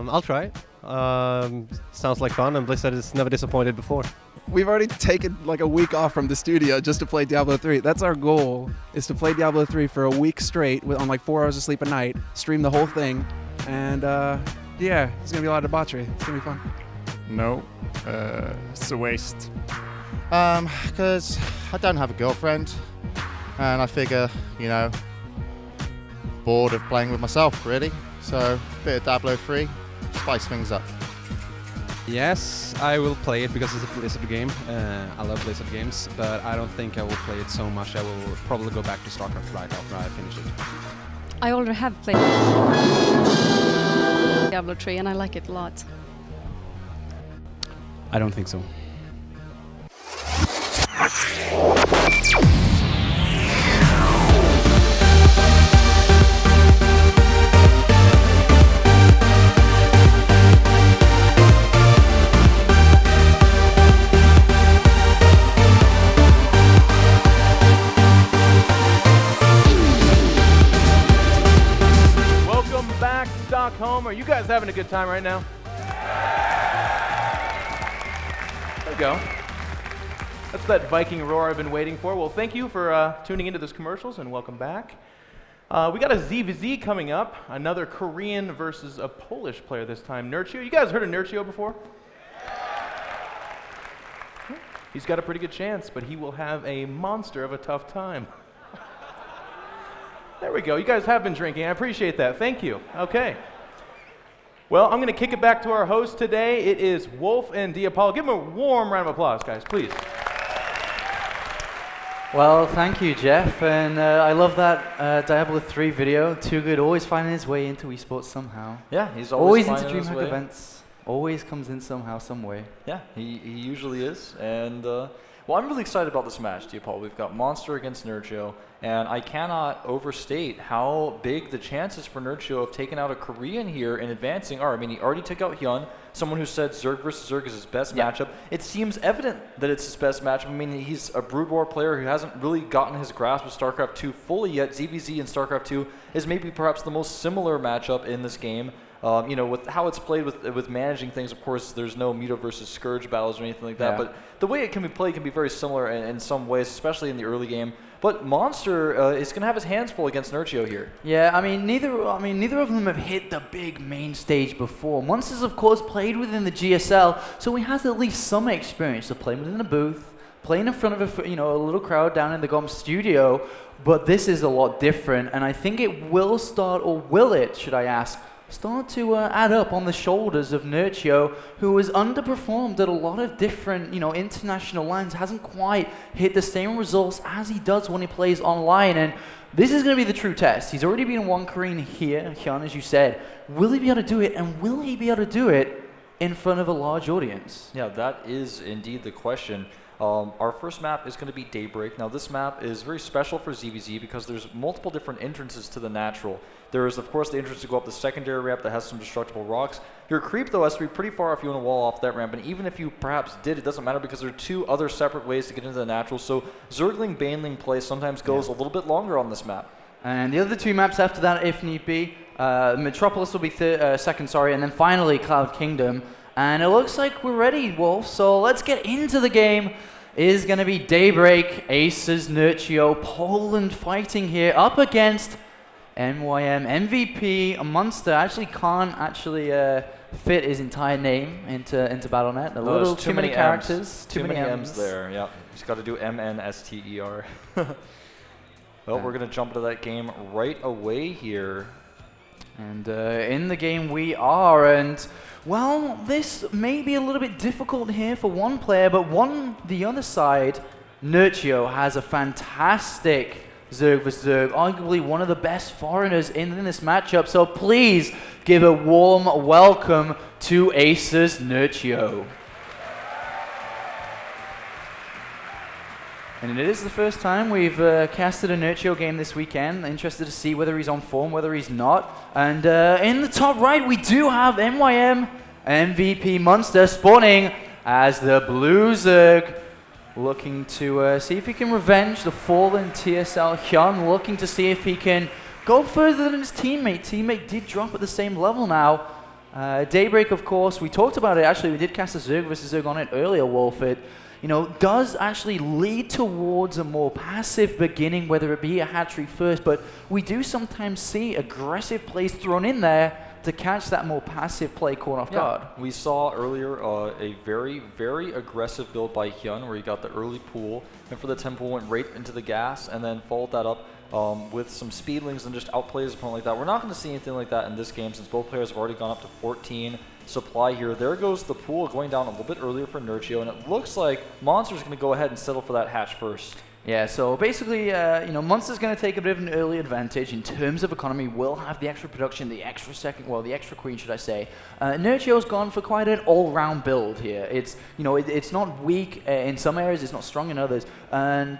I'll try. Sounds like fun, and Blizzard has never disappointed before. We've already taken like a week off from the studio just to play Diablo 3. That's our goal, is to play Diablo 3 for a week straight on like 4 hours of sleep a night, stream the whole thing, and yeah, it's gonna be a lot of debauchery. It's gonna be fun. No, it's a waste. Because I don't have a girlfriend, and I figure, you know, bored of playing with myself, really. So, a bit of Diablo 3, spice things up. Yes, I will play it because it's a Blizzard game. I love Blizzard games, but I don't think I will play it so much. I will probably go back to StarCraft right after I finish it. I already have played Diablo 3 and I like it a lot. I don't think so. Stockholm. Are you guys having a good time right now? There we go. That's that Viking roar I've been waiting for. Well, thank you for tuning into this commercials, and welcome back. We got a ZVZ coming up, another Korean versus a Polish player this time, Nerchio. You guys heard of Nerchio before? He's got a pretty good chance, but he will have a monster of a tough time. There we go. You guys have been drinking. I appreciate that. Thank you. Okay. Well, I'm going to kick it back to our host today. It is Wolf and Diapol. Give them a warm round of applause, guys, please. Well, thank you, Jeff. And I love that Diablo 3 video. Too good. Always finding his way into esports somehow. Yeah, he's always into finding his DreamHack way. events. Always comes in somehow, some way. Yeah, he usually is. And well, I'm really excited about this match, Diapol. We've got Monster against Nerchio, and I cannot overstate how big the chances for Nerchio of taking out a Korean here and advancing are. I mean, he already took out Hyun, someone who said Zerg versus Zerg is his best matchup. It seems evident that it's his best matchup. I mean, he's a Brood War player who hasn't really gotten his grasp of StarCraft 2 fully yet. ZVZ and StarCraft 2 is maybe perhaps the most similar matchup in this game. You know, with how it's played with managing things, of course, there's no Muto versus Scourge battles or anything like that. Yeah. But the way it can be played can be very similar in some ways, especially in the early game. But Monster is going to have his hands full against Nerchio here. Yeah, I mean, neither of them have hit the big main stage before. Monster's, of course, played within the GSL, so he has at least some experience of playing within a booth, playing in front of a little crowd down in the GOM studio. But this is a lot different, and I think it will start, or will it, should I ask, start to add up on the shoulders of Nerchio, who has underperformed at a lot of different, international lines, hasn't quite hit the same results as he does when he plays online, and this is going to be the true test. He's already been one Korean here, Hyun, as you said. Will he be able to do it, and will he be able to do it in front of a large audience? Yeah, that is indeed the question. Our first map is going to be Daybreak. Now, this map is very special for ZVZ because there's multiple different entrances to the natural. There is, of course, the entrance to go up the secondary ramp that has some destructible rocks. Your creep, though, has to be pretty far if you want to wall off that ramp, and even if you perhaps did, it doesn't matter because there are two other separate ways to get into the natural. So Zergling Baneling play sometimes goes a little bit longer on this map. And the other two maps after that, if need be, Metropolis will be second, and then finally Cloud Kingdom. And it looks like we're ready, Wolf, so let's get into the game. It is going to be Daybreak, Aces, Nerchio, Poland fighting here up against NYM, MVP, Monster. Actually can't fit his entire name into BattleNet. A little too many characters. Too many M's there, yeah. He's got to do MNSTER. Well, we're going to jump into that game right away here. And in the game we are, and well, this may be a little bit difficult here for one player, but the other side, Nerchio has a fantastic Zerg vs Zerg, arguably one of the best foreigners in this matchup, so please give a warm welcome to Aces Nerchio. And it is the first time we've casted a Nerchio game this weekend. Interested to see whether he's on form, whether he's not. And in the top right, we do have NYM MVP Monster spawning as the Blue Zerg, looking to see if he can revenge the fallen TSL Hyun, looking to see if he can go further than his teammate. Teammate did drop at the same level now. Daybreak, of course, we talked about it. Actually, we did cast a Zerg versus Zerg on it earlier, Wolf. It, you know, does actually lead towards a more passive beginning, whether it be a hatchery first, but we do sometimes see aggressive plays thrown in there to catch that more passive play caught off guard. We saw earlier a very, very aggressive build by Hyun where he got the early pool, and for the 10 pool went right into the gas, and then followed that up with some speedlings and just outplay his opponent like that. We're not going to see anything like that in this game since both players have already gone up to 14 supply here. There goes the pool going down a little bit earlier for Nerchio, and it looks like Monster's going to go ahead and settle for that hatch first. Yeah, so basically, you know, Monster's going to take a bit of an early advantage in terms of economy. Will have the extra production, the extra second, well, the extra queen, should I say. Nerchio's gone for quite an all-round build here. It's, you know, it's not weak in some areas, it's not strong in others, and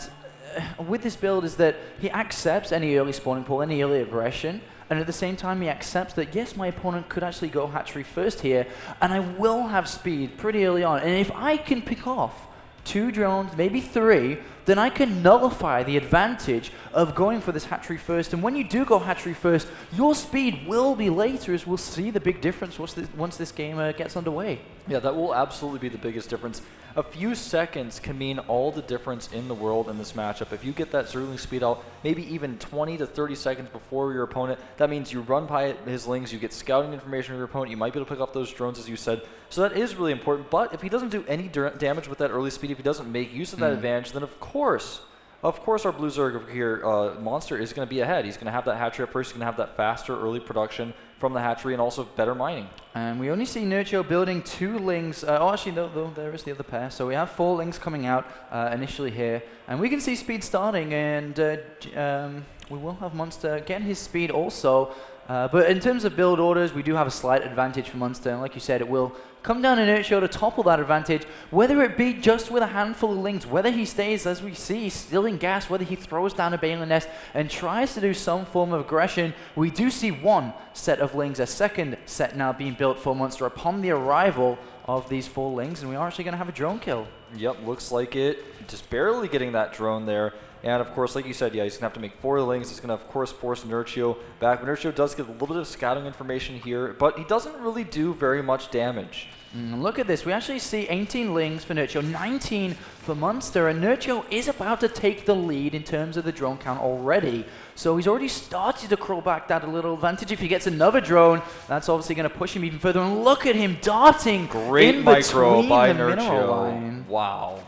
with this build is that he accepts any early spawning pool, any early aggression, and at the same time he accepts that yes, my opponent could actually go hatchery first here, and I will have speed pretty early on, and if I can pick off 2 drones, maybe 3, then I can nullify the advantage of going for this hatchery first. And when you do go hatchery first, your speed will be later, as we'll see the big difference once this game gets underway. Yeah, that will absolutely be the biggest difference. A few seconds can mean all the difference in the world in this matchup. If you get that Zergling speed out, maybe even 20 to 30 seconds before your opponent, that means you run by his lings, you get scouting information of your opponent, you might be able to pick off those drones, as you said. So that is really important. But if he doesn't do any damage with that early speed, if he doesn't make use of that advantage, then of course our Blue Zerg over here, Monster, is going to be ahead. He's going to have that hatchery up first. He's going to have that faster early production from the hatchery and also better mining. And we only see Nerchio building 2 lings. Oh, actually, no, there is the other pair. So we have 4 lings coming out initially here. And we can see speed starting, and we will have Monster get his speed also. But in terms of build orders, we do have a slight advantage for Monster. And like you said, it will come down to Nerchio to topple that advantage, whether it be just with a handful of lings, whether he stays, as we see, still in gas, whether he throws down a Baneling Nest and tries to do some form of aggression. We do see 1 set of lings, a second set now being built for Monster upon the arrival of these 4 lings, and we are actually going to have a drone kill. Yep, looks like it. Just barely getting that drone there. And of course, like you said, yeah, he's going to have to make 4 lings. It's going to, of course, force Nerchio back. Nerchio does get a little bit of scouting information here, but he doesn't really do very much damage. Look at this. We actually see 18 lings for Nerchio, 19 for Monster, and Nerchio is about to take the lead in terms of the drone count already. So he's already started to crawl back that a little advantage. If he gets another drone, that's obviously going to push him even further. And look at him darting Great in micro between by the mineral line. Nerchio. Wow.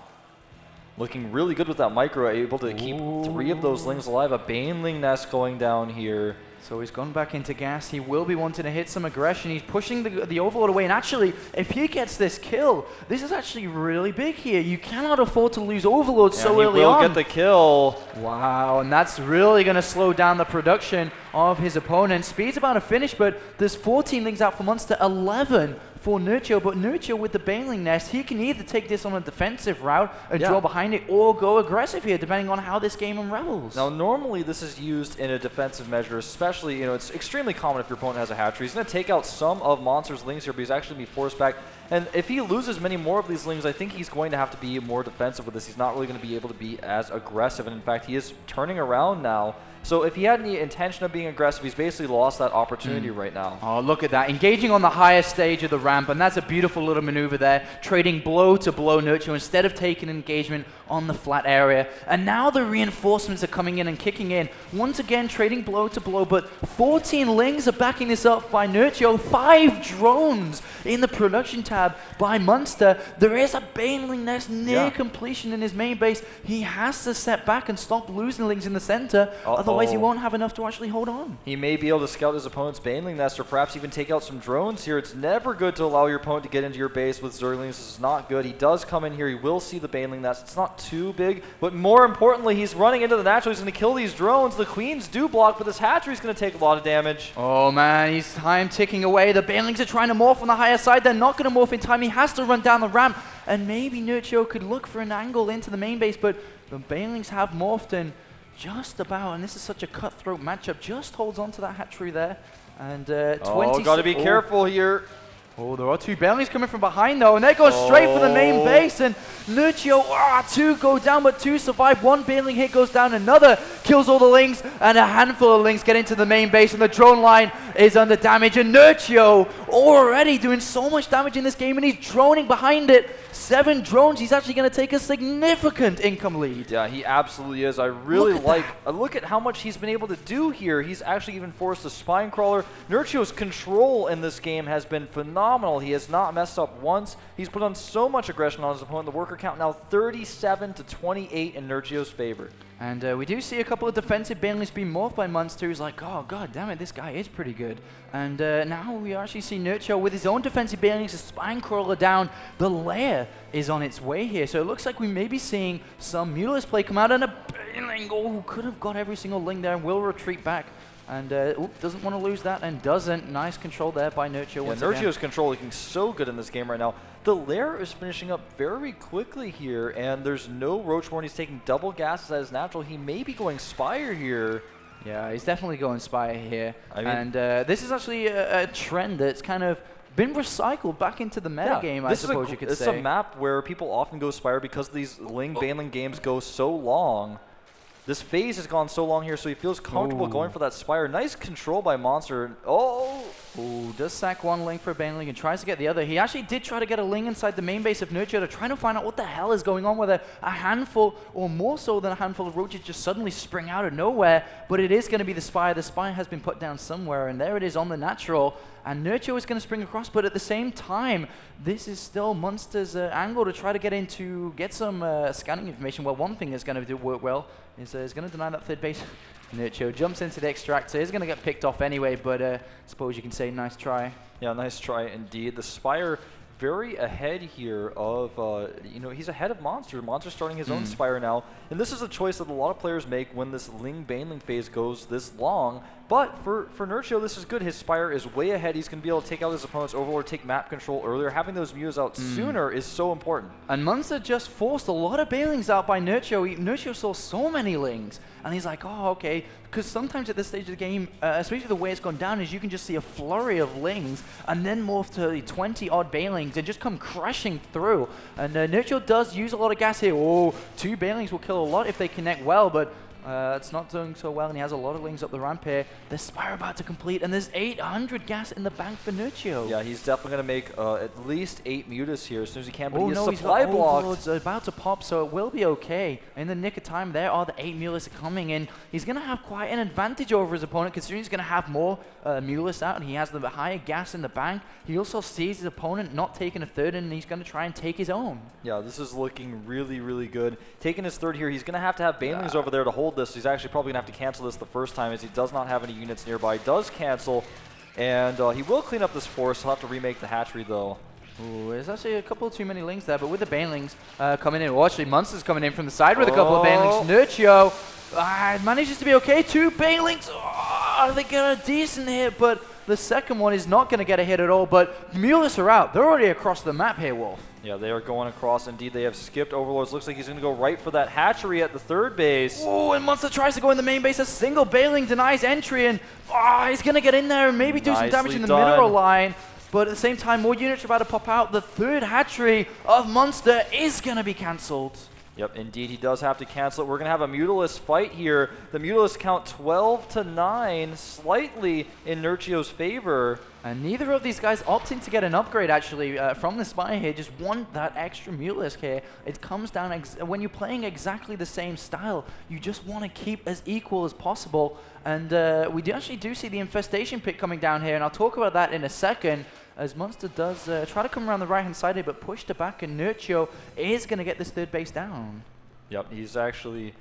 Looking really good with that micro, able to keep 3 of those lings alive. A Baneling Nest going down here. So he's gone back into gas. He will be wanting to hit some aggression. He's pushing the Overlord away. And actually, if he gets this kill, this is actually really big here. You cannot afford to lose Overlord so early on. He will get the kill. Wow, and that's really going to slow down the production of his opponent. Speed's about to finish, but there's 14 lings out for Monster, 11 for Nerchio. But Nerchio with the Baneling Nest, he can either take this on a defensive route and draw behind it, or go aggressive here, depending on how this game unravels. Now, normally this is used in a defensive measure, especially, you know, it's extremely common if your opponent has a hatchery. He's going to take out some of Monster's lings here, but he's actually going to be forced back. And if he loses many more of these lings, I think he's going to have to be more defensive with this. He's not really going to be able to be as aggressive. And in fact, he is turning around now. So if he had any intention of being aggressive, he's basically lost that opportunity right now. Oh, look at that. Engaging on the highest stage of the ramp, and that's a beautiful little maneuver there. Trading blow to blow Nerchio instead of taking engagement on the flat area. And now the reinforcements are coming in and kicking in. Once again, trading blow to blow, but 14 lings are backing this up by Nerchio. 5 drones in the production tab by Monster. There is a Baneling Nest near completion in his main base. He has to step back and stop losing lings in the center. Otherwise, he won't have enough to actually hold on. He may be able to scout his opponent's Baneling Nest, or perhaps even take out some drones here. It's never good to allow your opponent to get into your base with Zerglings. This is not good. He does come in here. He will see the Baneling Nest. It's not too big, but more importantly, he's running into the natural. He's going to kill these drones. The queens do block, but this hatchery is going to take a lot of damage. Oh man, he's time ticking away. The Banelings are trying to morph on the higher side. They're not going to morph in time. He has to run down the ramp, and maybe Nerchio could look for an angle into the main base, but the Banelings have morphed in just about, and this is such a cutthroat matchup, just holds on to that hatchery there. And 20. Got to be careful here. Oh, there are 2 Bailings coming from behind though, and they're going straight for the main base, and Nerchio, 2 go down, but 2 survive. 1 Bailing hit goes down, another kills all the Lings, and a handful of Lings get into the main base, and the drone line is under damage, and Nerchio already doing so much damage in this game, and he's droning behind it. 7 drones, he's actually going to take a significant income lead. Yeah, he absolutely is. I really look at how much he's been able to do here. He's actually even forced a spine crawler. Nerchio's control in this game has been phenomenal. He has not messed up once. He's put on so much aggression on his opponent. The worker count now 37 to 28 in Nerchio's favor. And we do see a couple of defensive Bailings being morphed by Monster, who's like, oh god damn it, this guy is pretty good. And now we actually see Nerchio with his own defensive Bailings, a spine crawler down. The lair is on its way here, so it looks like we may be seeing some Mulus play come out, and a Bailing, oh, could have got every single Ling there and will retreat back. And doesn't want to lose that, and doesn't. Nice control there by Nerchio. Yeah, Nerchio's control looking so good in this game right now. The lair is finishing up very quickly here, and there's no Roachborn. He's taking double gases as natural. He may be going Spire here. Yeah, he's definitely going Spire here. I mean, and this is actually a trend that's kind of been recycled back into the meta game, I suppose you could say. This is a map where people often go Spire because these Ling Bailing games go so long. This phase has gone so long here, so he feels comfortable going for that Spire. Nice control by Monster. Does sack 1 Ling for a Bailing and tries to get the other. He actually did try to get a Ling inside the main base of Nerchio to try to find out what the hell is going on with a handful, or more so than a handful of roaches just suddenly spring out of nowhere. But it is going to be the Spire. The Spire has been put down somewhere, and there it is on the natural. And Nerchio is going to spring across, but at the same time, this is still Monster's angle to try to get some scanning information. Well, one thing that's going to work well is going to deny that third base. Nerchio jumps into the extractor. He's going to get picked off anyway, but I suppose you can say nice try. Yeah, nice try indeed. The Spire very ahead here of, he's ahead of Monster. Monster's starting his own Spire now. And this is a choice that a lot of players make when this Ling Bailing phase goes this long. But for Nerchio, this is good. His Spire is way ahead. He's going to be able to take out his opponent's Overlord, take map control earlier. Having those Muse out sooner is so important. And Monster just forced a lot of Bailings out by Nerchio. Nerchio saw so many Lings, and he's like, oh, okay. Because sometimes at this stage of the game, especially the way it's gone down, is you can just see a flurry of Lings, and then morph to 20-odd Bailings and just come crashing through. And Nerchio does use a lot of gas here. Oh, 2 Bailings will kill a lot if they connect well, but it's not doing so well, and he has a lot of Lings up the ramp here. The Spire about to complete, and there's 800 gas in the bank for Nerchio. Yeah, he's definitely going to make at least 8 Mutas here as soon as he can, but he's supply blocked. It's about to pop, so it will be okay. In the nick of time, there are the 8 Mulas coming in. He's going to have quite an advantage over his opponent, considering he's going to have more Mulas out, and he has the higher gas in the bank. He also sees his opponent not taking a third, and he's going to try and take his own. Yeah, this is looking really, really good. Taking his third here, he's going to have Banelings over there to hold this. He's actually probably going to have to cancel this the first time, as he does not have any units nearby. Does cancel, and he will clean up this force. He'll have to remake the hatchery, though. Ooh, there's actually a couple too many Lings there, but with the Banelings coming in, well, actually, Monster's coming in from the side with a couple of Banelings. Nerchio manages to be okay. 2 Banelings. They get a decent hit, but the second one is not going to get a hit at all. But Mulus are out. They're already across the map here, Wolf. Yeah, they are going across. Indeed, they have skipped Overlords. Looks like he's going to go right for that hatchery at the third base. Oh, and Monster tries to go in the main base. A single Bailing denies entry, and he's going to get in there and maybe do some damage in the mineral line. But at the same time, more units are about to pop out. The third hatchery of Monster is going to be cancelled. Yep, indeed, he does have to cancel it. We're going to have a Mutalisk fight here. The Mutalisk count 12 to 9, slightly in Nerchio's favor. And neither of these guys opting to get an upgrade, actually, from the Spire here. Just want that extra Mutalisk here. It comes down, when you're playing exactly the same style, you just want to keep as equal as possible. And we actually do see the Infestation pick coming down here, and I'll talk about that in a second, as Monster does try to come around the right-hand side here, but pushed it back, and Nerchio is going to get this third base down. Yep, he's actually...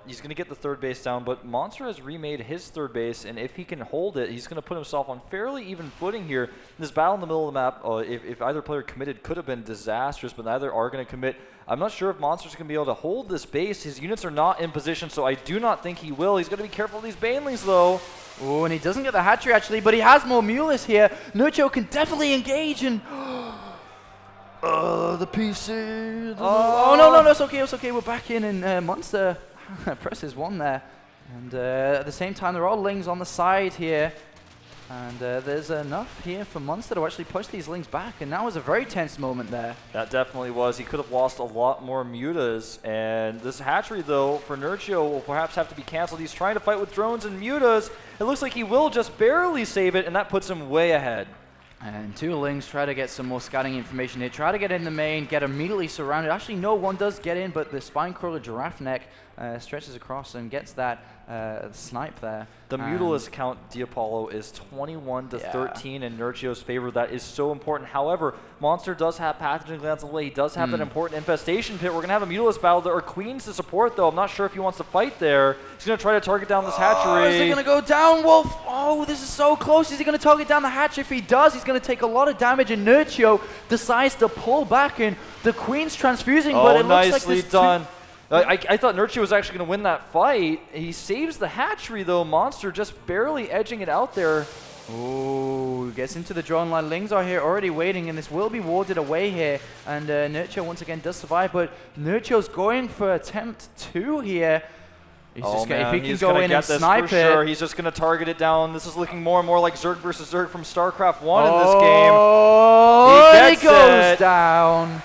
he's going to get the third base down, but Monster has remade his third base, and if he can hold it, he's going to put himself on fairly even footing here. This battle in the middle of the map, if either player committed, could have been disastrous, but neither are going to commit. I'm not sure if Monster's going to be able to hold this base. His units are not in position, so I do not think he will. He's going to be careful of these Banelings, though. Oh, and he doesn't get the hatchery, actually, but he has more Mulus here. Nerchio can definitely engage, and... the PC... Oh, no, it's okay, we're back in, and Monster... presses 1 there, and at the same time there are Lings on the side here. And there's enough here for Monster to actually push these Lings back, and that was a very tense moment there. That definitely was. He could have lost a lot more mutas, and this hatchery, though, for Nerchio will perhaps have to be canceled. He's trying to fight with drones and mutas. It looks like he will just barely save it, and that puts him way ahead. And two Lings try to get some more scouting information here. Try to get in the main, get immediately surrounded. Actually, no, one does get in, but the Spine Crawler Giraffe Neck stretches across and gets that snipe there. The Mutalisk count, Diapollo, is 21 to 13 in Nerchio's favor. That is so important. However, Monster does have Pathogen Glands on the way. He does have that important Infestation Pit. We're going to have a Mutalisk battle. There are Queens to support, though. I'm not sure if he wants to fight there. He's going to try to target down this hatchery. Is he going to go down, Wolf? Oh, this is so close. Is he going to target down the hatchery? If he does, he's going to take a lot of damage, and Nerchio decides to pull back, and the Queen's transfusing, but it looks like nicely this done. I thought Nerchio was actually going to win that fight. He saves the hatchery, though. Monster just barely edging it out there. Oh, gets into the drone line. Lings are here already waiting, and this will be warded away here. And Nerchio once again does survive, but Nerchio's going for attempt 2 here. He's just if he can go in and snipe it. Sure. He's just going to target it down. This is looking more and more like Zerg versus Zerg from StarCraft 1 in this game. Oh, he goes down.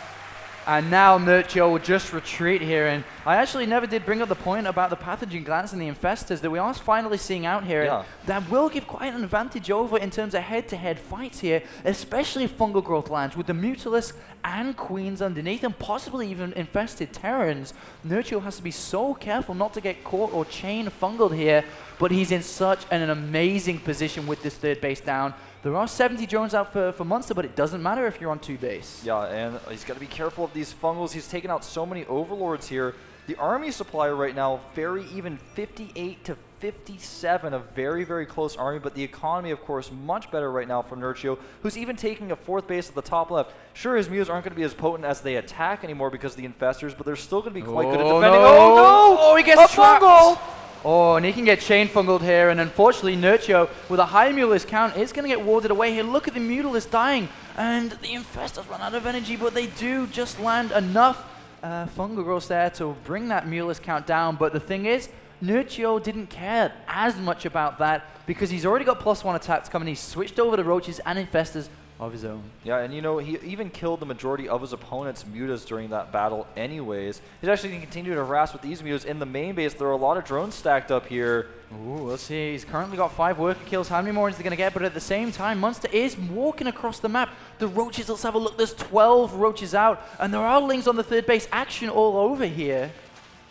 And now Nerchio will just retreat here. And I actually never did bring up the point about the Pathogen Glands and the Infestors that we are finally seeing out here. Yeah. That will give quite an advantage over in terms of head-to-head fights here, especially Fungal Growth lands with the Mutalisk and Queens underneath and possibly even infested Terrans. Nerchio has to be so careful not to get caught or chain fungled here, but he's in such an amazing position with this third base down. There are 70 drones out for Monster, but it doesn't matter if you're on 2 base. Yeah, and he's got to be careful of these fungals. He's taken out so many overlords here. The army supply right now, very even, 58 to 57, a very, very close army, but the economy, of course, much better right now for Nerchio, who's even taking a 4th base at the top left. Sure, his mutas aren't going to be as potent as they attack anymore because of the Infestors, but they're still going to be quite good at defending. No. Oh, no! Oh, he gets trapped! fungal! Oh, and he can get chain fungled here, and unfortunately Nerchio, with a high Mutalisk count, is going to get warded away here. Look at the Mutalisk dying, and the Infestors run out of energy, but they do just land enough fungal growth there to bring that Mutalisk count down. But the thing is, Nerchio didn't care as much about that because he's already got +1 attacks coming. He's switched over to Roaches and Infestors of his own. Yeah, and you know, he even killed the majority of his opponent's mutas during that battle anyways. He's actually going to continue to harass with these mutas in the main base. There are a lot of drones stacked up here. Ooh, let's see. He's currently got 5 worker kills. How many more is he going to get? But at the same time, Monster is walking across the map. The Roaches, let's have a look. There's 12 Roaches out, and there are Lings on the third base. Action all over here.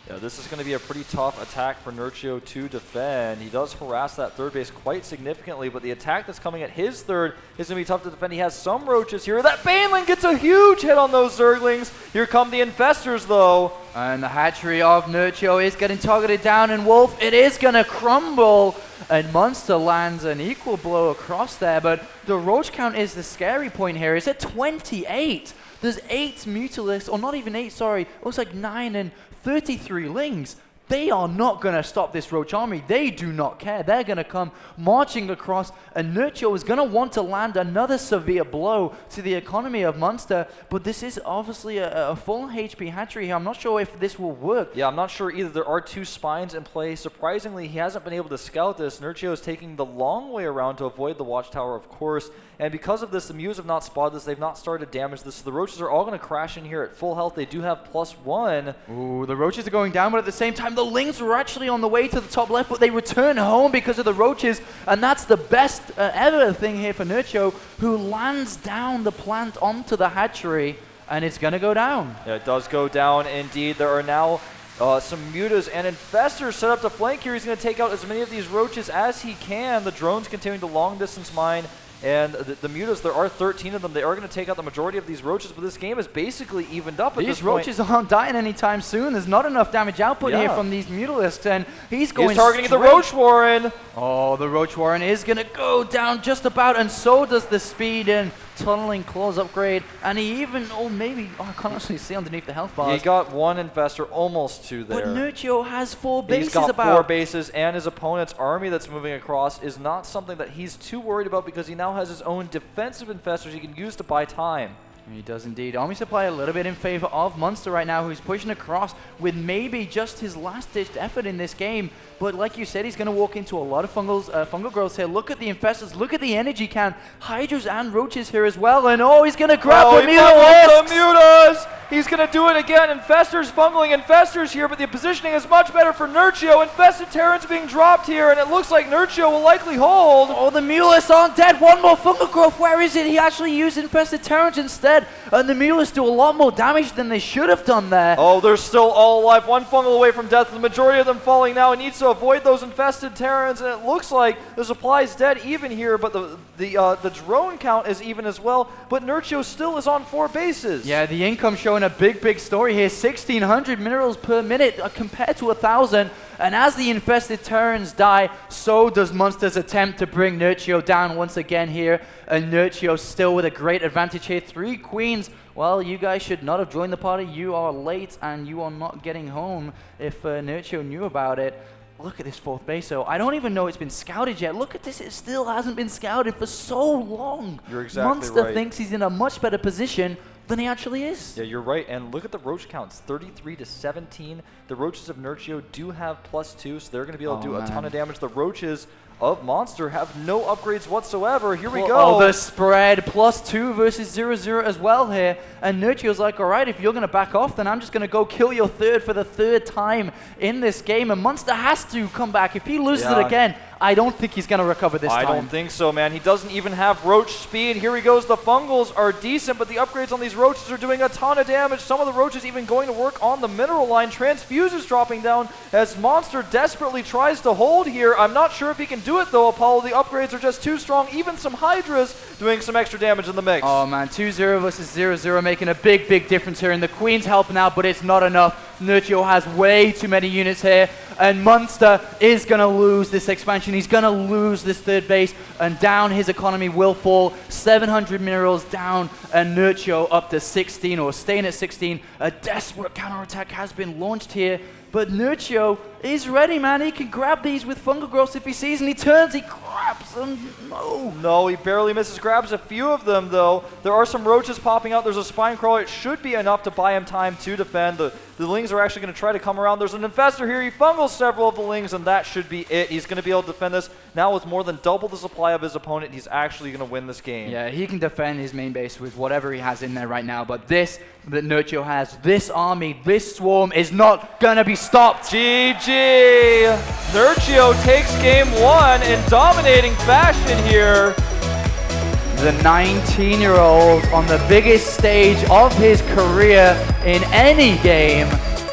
Yeah, this is going to be a pretty tough attack for Nerchio to defend. He does harass that third base quite significantly, but the attack that's coming at his third is going to be tough to defend. He has some Roaches here. That Baneling gets a huge hit on those Zerglings. Here come the Infestors, though. And the hatchery of Nerchio is getting targeted down, and Wolf, it is going to crumble. And Monster lands an equal blow across there, but the Roach count is the scary point here. It's at 28. There's 8 Mutalisks, or not even 8, sorry. It looks like 9 and 33 Lings. They are not going to stop this Roach army. They do not care. They're going to come marching across, and Nerchio is going to want to land another severe blow to the economy of Monster, but this is obviously a full HP hatchery here. I'm not sure if this will work. Yeah, I'm not sure either. There are 2 spines in play. Surprisingly, he hasn't been able to scout this. Nerchio is taking the long way around to avoid the watchtower, of course, and because of this, the Muse have not spotted this. They've not started to damage this. So the Roaches are all going to crash in here at full health. They do have +1. Ooh, the Roaches are going down, but at the same time, the Lings were actually on the way to the top left, but they return home because of the Roaches, and that's the best ever thing here for Nerchio, who lands down the plant onto the hatchery, and it's going to go down. Yeah, it does go down indeed. There are now some mutas and Infestors set up to flank here. He's going to take out as many of these Roaches as he can. The drones continuing to long distance mine. And the mutas, there are 13 of them. They are going to take out the majority of these Roaches, but this game is basically evened up at this point. These Roaches aren't dying anytime soon. There's not enough damage output here from these Mutalisks, and he's going targeting the Roach Warren. Oh, the Roach Warren is going to go down just about, and so does the speed and tunneling claws upgrade, and he even, I can't actually see underneath the health bars. He got 1 Infestor, almost 2 there. But Nerchio has 4 bases He's got 4 bases, and his opponent's army that's moving across is not something that he's too worried about because he now has his own defensive Infestors he can use to buy time. He does indeed. Army Supply a little bit in favor of Monster right now, who's pushing across with maybe just his last-ditched effort in this game. But like you said, he's going to walk into a lot of fungal growths here. Look at the Infestors. Look at the energy can. Hydras and Roaches here as well. And oh, he's going to grab the Mutas! He's going to do it again. Infestors fungling Infestors here, but the positioning is much better for Nerchio. Infested Terrans being dropped here, and it looks like Nerchio will likely hold. Oh, the Mulus aren't dead. One more fungal growth. Where is it? He actually used Infested Terrans instead. And the Mulus do a lot more damage than they should have done there. Oh, they're still all alive. One fungal away from death. The majority of them falling now. He needs to avoid those Infested Terrans, and it looks like the supply is dead even here, but the drone count is even as well. But Nerchio still is on 4 bases. Yeah, the income showing a big story here. 1,600 minerals per minute compared to 1,000. And as the Infested Terrans die, so does Monster's attempt to bring Nerchio down once again here. And Nerchio still with a great advantage here. 3 queens. Well, you guys should not have joined the party. You are late and you are not getting home if Nerchio knew about it. Look at this 4th base, so I don't even know it's been scouted yet. Look at this, it still hasn't been scouted for so long. You're exactly Monster right. thinks he's in a much better position than he actually is. Yeah, you're right. And look at the Roach counts, 33 to 17. The Roaches of Nerchio do have +2, so they're going to be able to do a ton of damage. The Roaches of Monster have no upgrades whatsoever. Here we go. Oh, the spread, +2 versus 0-0 as well here. And Nerchio's like, all right, if you're going to back off, then I'm just going to go kill your 3rd for the 3rd time in this game. And Monster has to come back. If he loses it again, I don't think he's going to recover this time. I don't think so, man. He doesn't even have Roach speed. Here he goes. The fungals are decent, but the upgrades on these Roaches are doing a ton of damage. Some of the Roaches even going to work on the mineral line. Transfuses dropping down as Monster desperately tries to hold here. I'm not sure if he can do it, though, Apollo. The upgrades are just too strong. Even some Hydras doing some extra damage in the mix. Oh, man. 2-0 versus 0-0 making a big difference here. And the Queen's helping out, but it's not enough. Nerchio has way too many units here. And Monster is going to lose this expansion. He's going to lose this 3rd base. And down his economy will fall. 700 minerals down. And Nerchio up to 16 or staying at 16. A desperate counterattack has been launched here. But Nerchio is ready, man. He can grab these with fungal growths if he sees, and he turns, he grabs them. No, he barely misses. Grabs a few of them, though. There are some Roaches popping out. There's a Spine Crawler. It should be enough to buy him time to defend. The Lings are actually going to try to come around. There's an Infestor here. He fungals several of the Lings, and that should be it. He's going to be able to defend this. Now with more than double the supply of his opponent, he's actually going to win this game. Yeah, he can defend his main base with whatever he has in there right now, but this that Nerchio has, this army, this swarm is not going to be stopped. GG! Nerchio takes game 1 in dominating fashion here. The 19-year-old on the biggest stage of his career in any game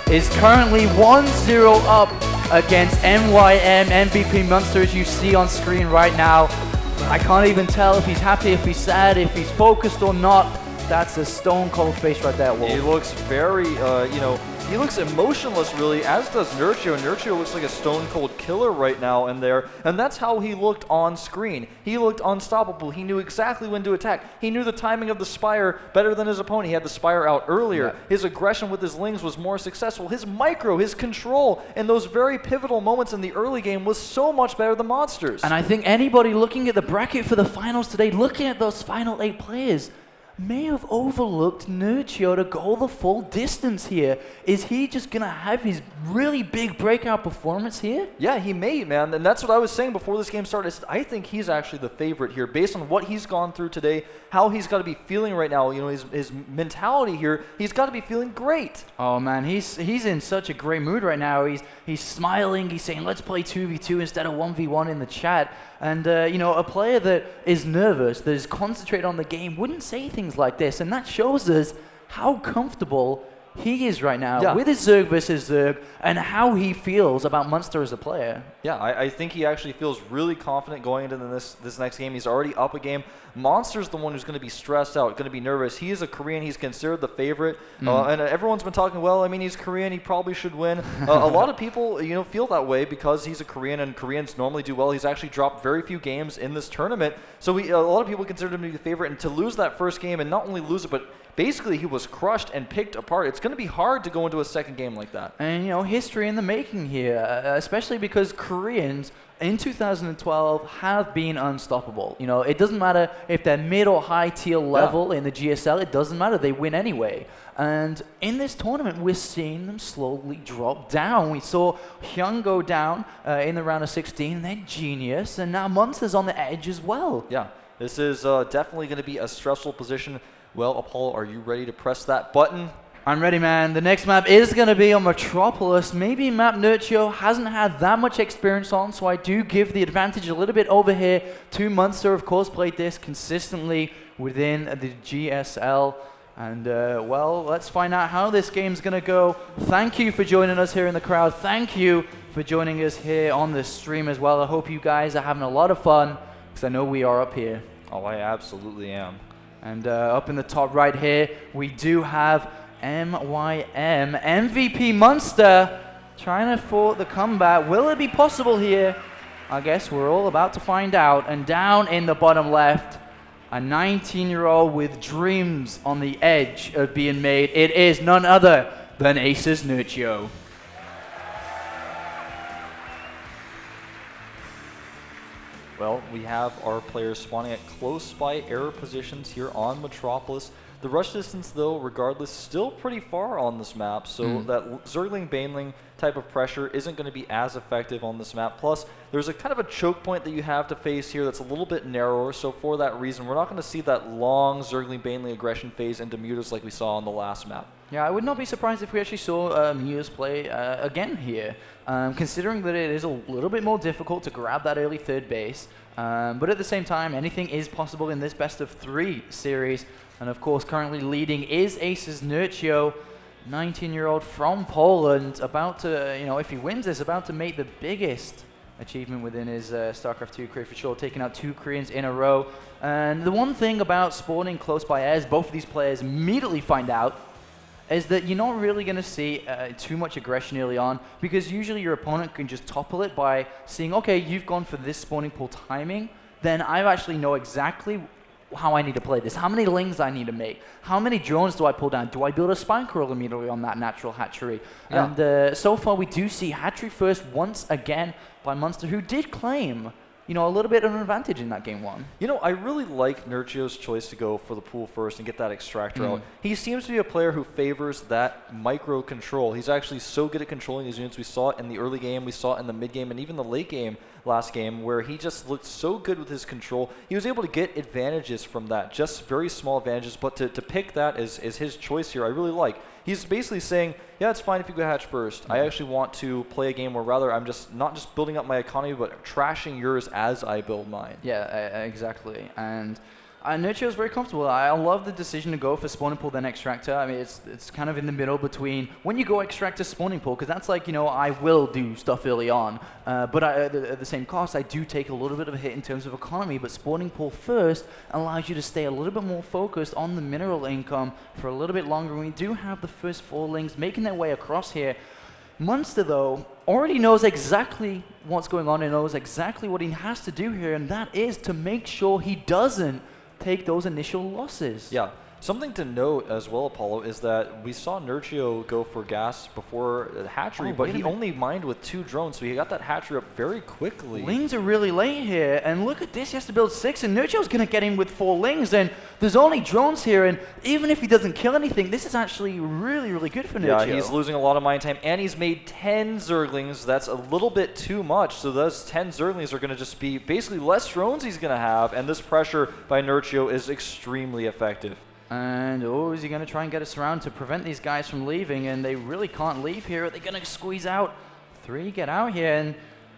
is currently 1-0 up against MYM MVP Monster, as you see on screen right now. I can't even tell if he's happy, if he's sad, if he's focused or not. That's a stone cold face right there, Wolf. He looks very, he looks emotionless, really, as does Nerchio. Nerchio looks like a stone-cold killer right now in there, and that's how he looked on screen. He looked unstoppable. He knew exactly when to attack. He knew the timing of the Spire better than his opponent. He had the Spire out earlier. Yeah. His aggression with his Lings was more successful. His micro, his control in those very pivotal moments in the early game was so much better than Monster's. And I think anybody looking at the bracket for the finals today, looking at those final 8 players, may have overlooked Nerchio to go the full distance here. Is he just going to have his really big breakout performance here? Yeah, he may, man. And that's what I was saying before this game started. I think he's actually the favorite here based on what he's gone through today, how he's got to be feeling right now. You know, his mentality here, he's got to be feeling great. Oh, man, he's in such a great mood right now. He's smiling. He's saying, let's play 2v2 instead of 1v1 in the chat. And, you know, a player that is nervous, that is concentrated on the game, wouldn't say things like this. And that shows us how comfortable he is right now with his Zerg versus Zerg and how he feels about Monster as a player. Yeah, I think he actually feels really confident going into this next game. He's already up a game. Monster's the one who's going to be stressed out, going to be nervous. He is a Korean. He's considered the favorite. And everyone's been talking, well, I mean, he's Korean. He probably should win. A lot of people, you know, feel that way because he's a Korean and Koreans normally do well. He's actually dropped very few games in this tournament. So a lot of people consider him to be the favorite. And to lose that first game and not only lose it, but basically he was crushed and picked apart. It's going to be hard to go into a second game like that. And, you know, history in the making here, especially because Koreans in 2012 have been unstoppable. You know, it doesn't matter if they're mid or high tier level in the GSL, it doesn't matter, they win anyway. And in this tournament, we're seeing them slowly drop down. We saw Hyung go down in the round of 16, then Genius, and now Monster's on the edge as well. Yeah, this is definitely going to be a stressful position. Well, Apollo, are you ready to press that button? I'm ready, man. The next map is going to be on Metropolis. Maybe map Nerchio hasn't had that much experience on, so I do give the advantage a little bit over here to Munster. Of course, played this consistently within the GSL. And, well, let's find out how this game's going to go. Thank you for joining us here in the crowd. Thank you for joining us here on the stream as well. I hope you guys are having a lot of fun, because I know we are up here. Oh, I absolutely am. And up in the top right here, we do have MYM, MVP Munster, trying to thwart the comeback. Will it be possible here? I guess we're all about to find out. And down in the bottom left, a 19-year-old with dreams on the edge of being made. It is none other than Aces Nerchio. Well, we have our players spawning at close by error positions here on Metropolis. The rush distance, though, regardless, still pretty far on this map, so that Zergling Baneling type of pressure isn't going to be as effective on this map. Plus, there's a kind of a choke point that you have to face here that's a little bit narrower, so for that reason, we're not going to see that long Zergling Baneling aggression phase into Mutas like we saw on the last map. Yeah, I would not be surprised if we actually saw Mutas play again here, considering that it is a little bit more difficult to grab that early third base. But at the same time, anything is possible in this best of 3 series. And of course, currently leading is Aces Nerchio, 19-year-old from Poland, about to, you know, if he wins this, about to make the biggest achievement within his StarCraft 2 career for sure, taking out 2 Koreans in a row. And the one thing about spawning close by as both of these players immediately find out, is that you're not really going to see too much aggression early on, because usually your opponent can just topple it by seeing, okay, you've gone for this spawning pool timing, then I actually know exactly how I need to play this, how many lings I need to make, how many drones do I pull down, do I build a spine curl immediately on that natural hatchery? Yeah. And so far we do see hatchery first once again by Munster, who did claim, you know, a little bit of an advantage in that game 1. You know, I really like Nerchio's choice to go for the pool first and get that extractor out. He seems to be a player who favors that micro control. He's actually so good at controlling his units. We saw it in the early game, we saw it in the mid game, and even the late game last game, where he just looked so good with his control. He was able to get advantages from that, just very small advantages, but to pick that as his choice here, I really like. He's basically saying, yeah, it's fine if you go hatch first. I actually want to play a game where rather I'm just not just building up my economy, but trashing yours as I build mine. Yeah, exactly. And Nerchio is very comfortable. I love the decision to go for spawning pool then extractor. I mean, it's kind of in the middle between when you go extractor spawning pool, because that's like, you know, I will do stuff early on, but at the same cost, I do take a little bit of a hit in terms of economy, but spawning pool first allows you to stay a little bit more focused on the mineral income for a little bit longer. We do have the first 4 lings making their way across here. Munster, though, already knows exactly what's going on and knows exactly what he has to do here, and that is to make sure he doesn't take those initial losses. Yeah. Something to note as well, Apollo, is that we saw Nerchio go for gas before the hatchery, but he only mined with 2 drones, so he got that hatchery up very quickly. Lings are really late here, and look at this, he has to build 6, and Nerchio's going to get in with 4 lings, and there's only drones here, and even if he doesn't kill anything, this is actually really, really good for Nerchio. Yeah, he's losing a lot of mine time, and he's made 10 Zerglings. That's a little bit too much, so those 10 Zerglings are going to just be basically less drones he's going to have, and this pressure by Nerchio is extremely effective. And, oh, is he going to try and get us around to prevent these guys from leaving? And they really can't leave here. Are they going to squeeze out? 3 get out here. And,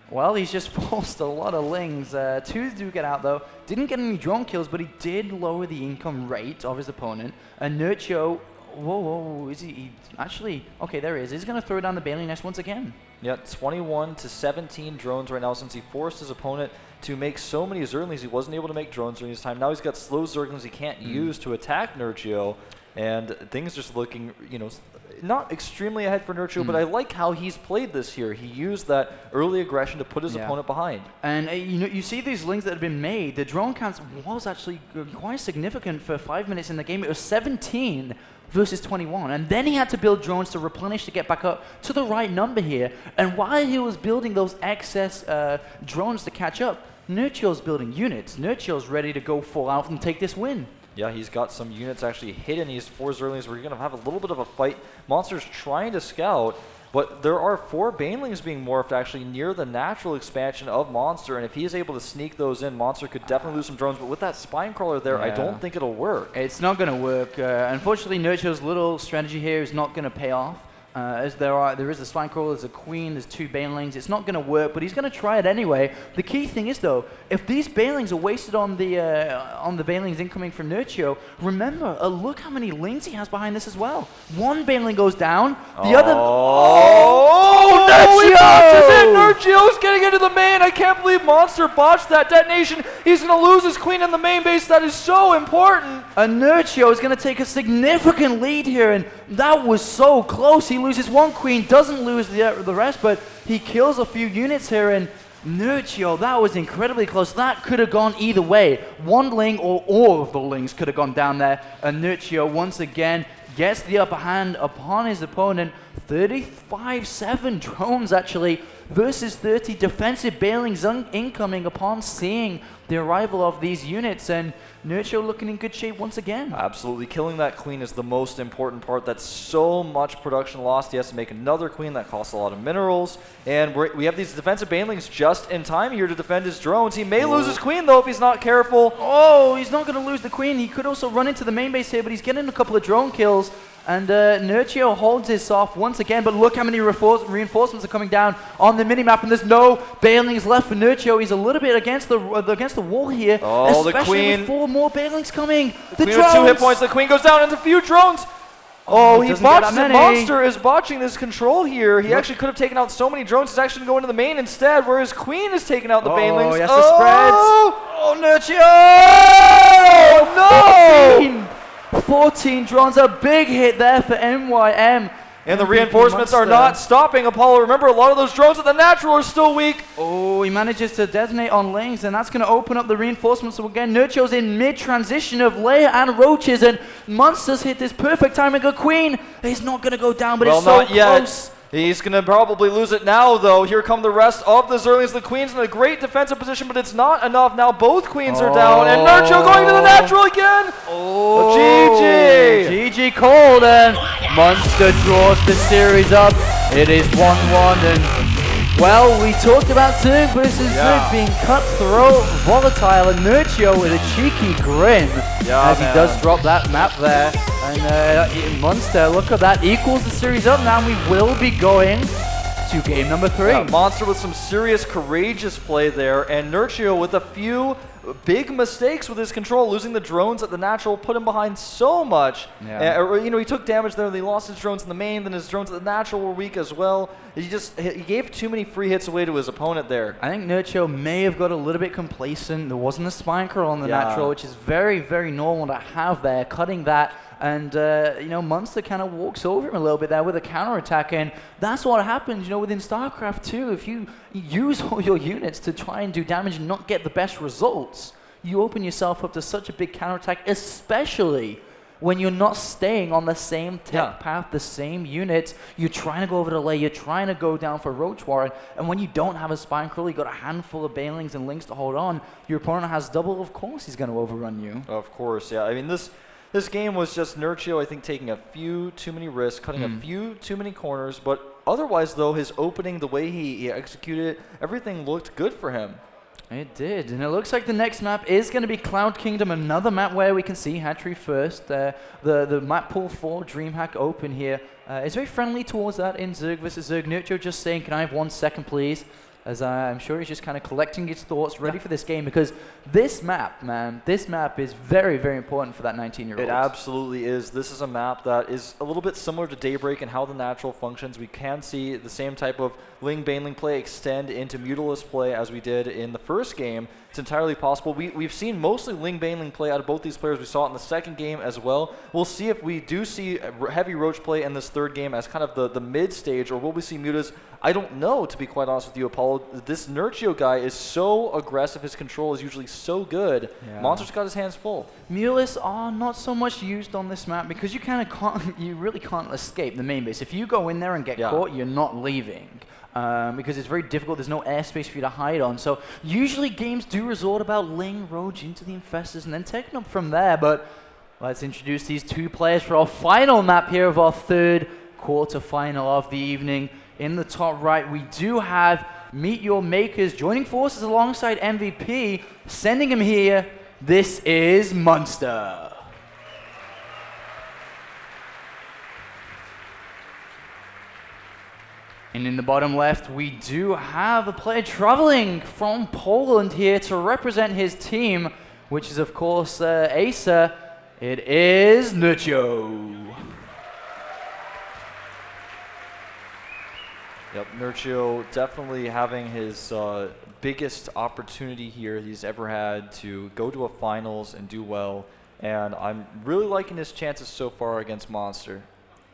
well, he's just forced a lot of lings. 2 do get out, though. Didn't get any drone kills, but he did lower the income rate of his opponent. And Nerchio, whoa, is he actually, okay, there he is. He's going to throw down the Baneling Nest once again. Yeah, 21 to 17 drones right now since he forced his opponent to make so many Zerglings. He wasn't able to make drones during his time. Now he's got slow Zerglings he can't use to attack Nerchio. and things just looking, you know, not extremely ahead for Nerchio, but I like how he's played this here. He used that early aggression to put his opponent behind. And you know, you see these links that have been made. The drone counts was actually quite significant for 5 minutes in the game. It was 17 versus 21, and then he had to build drones to replenish to get back up to the right number here. And while he was building those excess drones to catch up, Nerchio's building units. Nerchio's ready to go full out and take this win. Yeah, he's got some units actually hidden. He's 4 Zerlings. We're going to have a little bit of a fight. Monster's trying to scout, but there are 4 Banelings being morphed actually near the natural expansion of Monster, and if he is able to sneak those in, Monster could definitely lose some drones, but with that Spine Crawler there, I don't think it'll work. It's not going to work. Unfortunately, Nerchio's little strategy here is not going to pay off. As there is a Spine Crawler, there's a Queen, there's 2 Banelings. It's not going to work, but he's going to try it anyway. The key thing is, though, if these Banelings are wasted on the Banelings incoming from Nerchio, remember, look how many lanes he has behind this as well. 1 Baneling goes down, the other... Oh, Nerchio! Nerchio's getting into the main. I can't believe Monster botched that detonation. He's going to lose his Queen in the main base. That is so important. And Nerchio is going to take a significant lead here, and that was so close. He loses 1 Queen, doesn't lose the rest, but he kills a few units here, and Nerchio, that was incredibly close. That could have gone either way. 1 Ling or all of the Lings could have gone down there, and Nerchio once again gets the upper hand upon his opponent. 35-7 drones actually versus 30 defensive Banelings incoming upon seeing the arrival of these units, and Nerchio looking in good shape once again. Absolutely. Killing that Queen is the most important part. That's so much production lost. He has to make another Queen. That costs a lot of minerals. And we have these defensive Banelings just in time here to defend his drones. He may lose his Queen, though, if he's not careful. Oh, he's not going to lose the Queen. He could also run into the main base here, but he's getting a couple of drone kills. And Nerchio holds his off once again, but look how many reinforcements are coming down on the minimap, and there's no Banelings left for Nerchio. He's a little bit against the wall here. Oh, especially the Queen. with 4 more Banelings coming. The Queen with 2 hit points. The Queen goes down into a few drones. Oh, he botched it. Monster is botching this control here. He actually could have taken out so many drones. He's actually going to the main instead, whereas Queen is taking out the Banelings. Oh, he has to spread. Oh, Nerchio! Oh, no! 14 drones, a big hit there for NYM. And the reinforcements are not stopping Apollo. Remember, a lot of those drones at the natural are still weak. Oh, he manages to detonate on lanes, and that's going to open up the reinforcements. So again, Nerchio's in mid-transition of Leia and Roaches, and Monsters hit this perfect timing. A Queen, he's not going to go down, but it's so close. He's going to probably lose it now, though. Here come the rest of the Zerlings. The Queen's in a great defensive position, but it's not enough. Now both Queens are down, and Nerchio going to the natural again. Oh, GG. GG cold, and Monster draws the series up. It is 1-1, and well, we talked about Zerg versus Zerg being cutthroat, volatile, and Nerchio with a cheeky grin as he does drop that map there. And Monster, look at that, equals the series up now, and we will be going to game number 3. Yeah, Monster with some serious, courageous play there, and Nerchio with a few big mistakes with his control, losing the drones at the natural, put him behind so much. You know, he took damage there, he lost his drones in the main, then his drones at the natural were weak as well. He gave too many free hits away to his opponent there. I think Nerchio may have got a little bit complacent. There wasn't a Spine Crawl on the natural, which is very, very normal to have there, cutting that. And, you know, Monster kind of walks over him a little bit there with a counterattack, and that's what happens, you know, within StarCraft 2. If you use all your units to try and do damage and not get the best results, you open yourself up to such a big counterattack, especially when you're not staying on the same tech path, the same units. You're trying to go over to Lay, you're trying to go down for Roach Warren, and when you don't have a Spine Crawl, you've got a handful of Banelings and Links to hold on, your opponent has double, of course he's going to overrun you. Of course, yeah. I mean, this game was just Nerchio, I think, taking a few too many risks, cutting a few too many corners, but otherwise, though, his opening, the way he executed it, everything looked good for him. It did, and it looks like the next map is going to be Cloud Kingdom, another map where we can see Hatchery first. The map pool for DreamHack open here is very friendly towards that in Zerg vs Zerg. Nerchio just saying, can I have 1 second, please? as I'm sure he's just kind of collecting his thoughts, ready for this game, because this map, man, this map is very, very important for that 19-year-old. It absolutely is. This is a map that is a little bit similar to Daybreak and how the natural functions. We can see the same type of Ling Baneling play extend into Mutalist play as we did in the first game. It's entirely possible. We've seen mostly Ling Baneling play out of both these players. We saw it in the second game as well. We'll see if we do see heavy Roach play in this third game as kind of the mid stage, or will we see Mutas? I don't know, to be quite honest with you, Apollo. This Nerchio guy is so aggressive. His control is usually so good. Yeah. Monster's got his hands full. Mutalists are not so much used on this map because you kind of can't, you really can't escape the main base. If you go in there and get caught, you're not leaving. Because it's very difficult. There's no airspace for you to hide on. So usually games do resort about laying Roach into the Infestors and then taking them from there. But let's introduce these two players for our final map here of our third quarterfinal of the evening. In the top right, we do have Meet Your Makers joining forces alongside MVP, sending him here. This is Monster. And in the bottom left, we do have a player traveling from Poland here to represent his team, which is, of course, EIZO. It is Nerchio. Yep, Nerchio definitely having his biggest opportunity here he's ever had to go to a finals and do well. And I'm really liking his chances so far against Monster.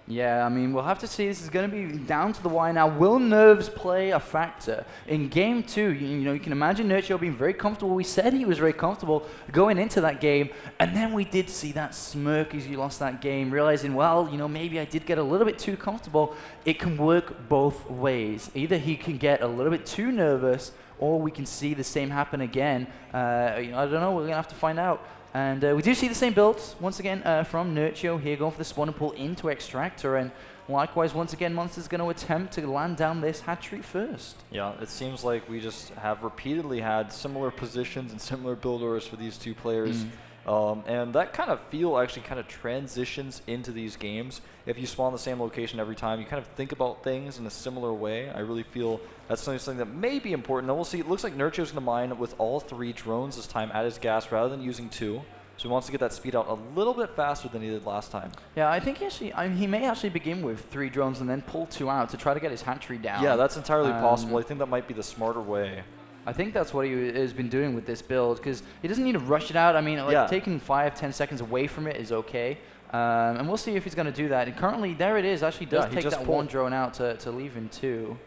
Yeah, I mean, we'll have to see. This is going to be down to the wire now. Will nerves play a factor? In game two, you know, you can imagine Nerchio being very comfortable. We said he was very comfortable going into that game, and then we did see that smirk as he lost that game, realizing, well, you know, maybe I did get a little bit too comfortable. It can work both ways. Either he can get a little bit too nervous, or we can see the same happen again. I don't know. We're going to have to find out. And we do see the same builds, once again, from Nerchio here, going for the spawn and pull into Extractor. And likewise, once again, Monster's going to attempt to land down this hat-trick first. Yeah, it seems like we just have repeatedly had similar positions and similar build orders for these two players. And that kind of feel actually kind of transitions into these games. If you spawn the same location every time, you kind of think about things in a similar way. I really feel that's something that may be important. Now we'll see. It looks like Nerchio's going to mine with all 3 drones this time at his gas rather than using 2. So he wants to get that speed out a little bit faster than he did last time. Yeah, I think he may actually begin with 3 drones and then pull 2 out to try to get his hatchery down. Yeah, that's entirely possible. I think that might be the smarter way. I think that's what he has been doing with this build, because he doesn't need to rush it out. I mean, like taking 5-10 seconds away from it is okay. And we'll see if he's going to do that. And currently, there it is. Actually does take that 1 drone out to leave him 2.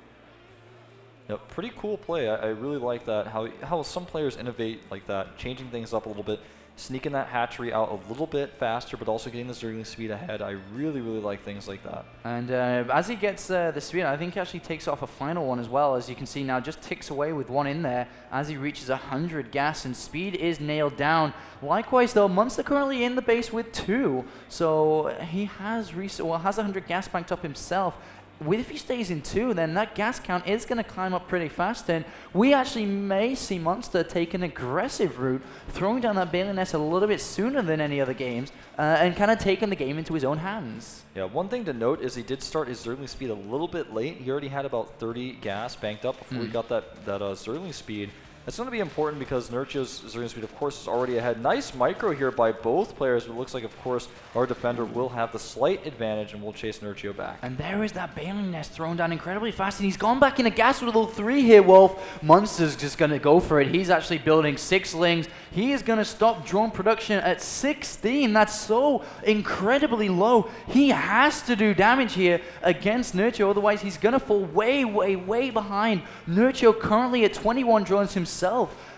Yep, pretty cool play. I really like that, how some players innovate like that, changing things up a little bit, sneaking that hatchery out a little bit faster, but also getting the Zergling speed ahead. I really, really like things like that. And as he gets the speed, I think he actually takes off a final one as well. As you can see now, just ticks away with 1 in there as he reaches 100 gas, and speed is nailed down. Likewise, though, Monster currently in the base with 2, so he has 100 gas banked up himself. If he stays in 2, then that gas count is going to climb up pretty fast, and we actually may see Monster take an aggressive route, throwing down that Baneling Nest a little bit sooner than any other games, and kind of taking the game into his own hands. Yeah, one thing to note is he did start his Zergling speed a little bit late. He already had about 30 gas banked up before he got that Zergling speed. It's going to be important because Nerchio's Zergling speed, of course, is already ahead. Nice micro here by both players, but it looks like, of course, our defender will have the slight advantage and will chase Nerchio back. And there is that Baneling Nest thrown down incredibly fast, and he's gone back in a gas with a little 3 here, Wolf. Monster's just going to go for it. He's actually building 6 lings. He is going to stop drone production at 16. That's so incredibly low. He has to do damage here against Nerchio, otherwise he's going to fall way, way, way behind. Nerchio currently at 21 drones himself.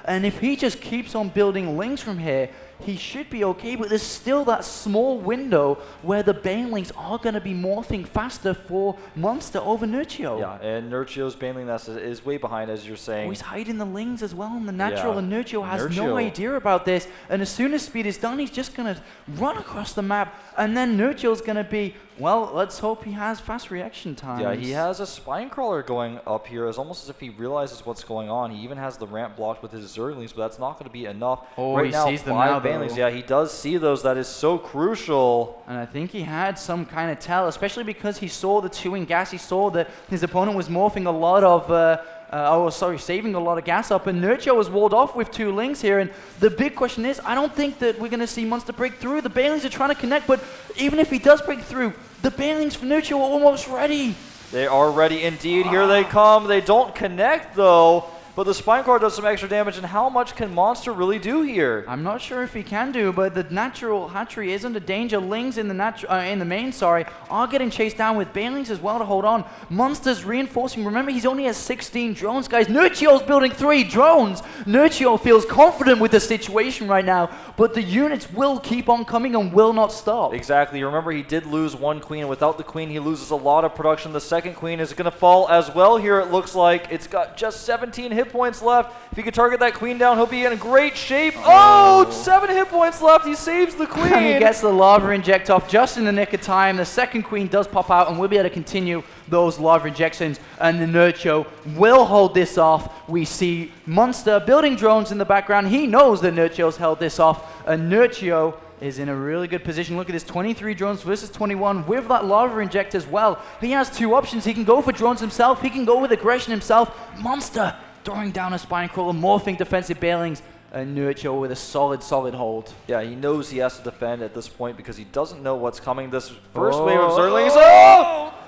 And if he just keeps on building lings from here, he should be okay, but there's still that small window where the Banelings are going to be morphing faster for Monster over Nerchio. Yeah, and Nerchio's Baneling Nest is way behind, as you're saying. Oh, he's hiding the lings as well in the natural, and Nerchio has no idea about this. And as soon as speed is done, he's just going to run across the map, and then Nerchio's going to be, well, let's hope he has fast reaction times. Yeah, he has a spine crawler going up here. It's almost as if he realizes what's going on. He even has the ramp blocked with his Zerglings, but that's not going to be enough. Oh, right he now, sees them now, Banelings. Yeah, he does see those. That is so crucial. And I think he had some kind of tell, especially because he saw the 2 in gas. He saw that his opponent was morphing a lot of saving a lot of gas up, and Nerchio was walled off with 2 Lings here, and the big question is, I don't think that we're going to see Monster break through. The Banelings are trying to connect, but even if he does break through, the Banelings for Nerchio are almost ready. They are ready indeed. Here they come. They don't connect, though. But the Spinecrawler does some extra damage, and how much can Monster really do here? I'm not sure if he can do, but the natural hatchery is under danger. Lings in the main, are getting chased down with Banelings as well to hold on. Monster's reinforcing. Remember, he's only has 16 drones, guys. Nerchio's building 3 drones. Nerchio feels confident with the situation right now, but the units will keep on coming and will not stop. Exactly. Remember, he did lose 1 queen, and without the queen, he loses a lot of production. The second queen is going to fall as well here, it looks like. It's got just 17 hit points left. If he could target that queen down, he'll be in great shape. Oh, 7 hit points left. He saves the queen. And he gets the lava inject off just in the nick of time. The second queen does pop out, and we'll be able to continue those lava injections, and the Nerchio will hold this off. We see Monster building drones in the background. He knows that Nerchio's held this off, and Nerchio is in a really good position. Look at this, 23 drones versus 21 with that lava inject as well. He has 2 options. He can go for drones himself. He can go with aggression himself. Monster throwing down a Spinecrawler, morphing defensive Banelings, and Nerchio with a solid hold. Yeah, he knows he has to defend at this point because he doesn't know what's coming. This first wave of Zerglings.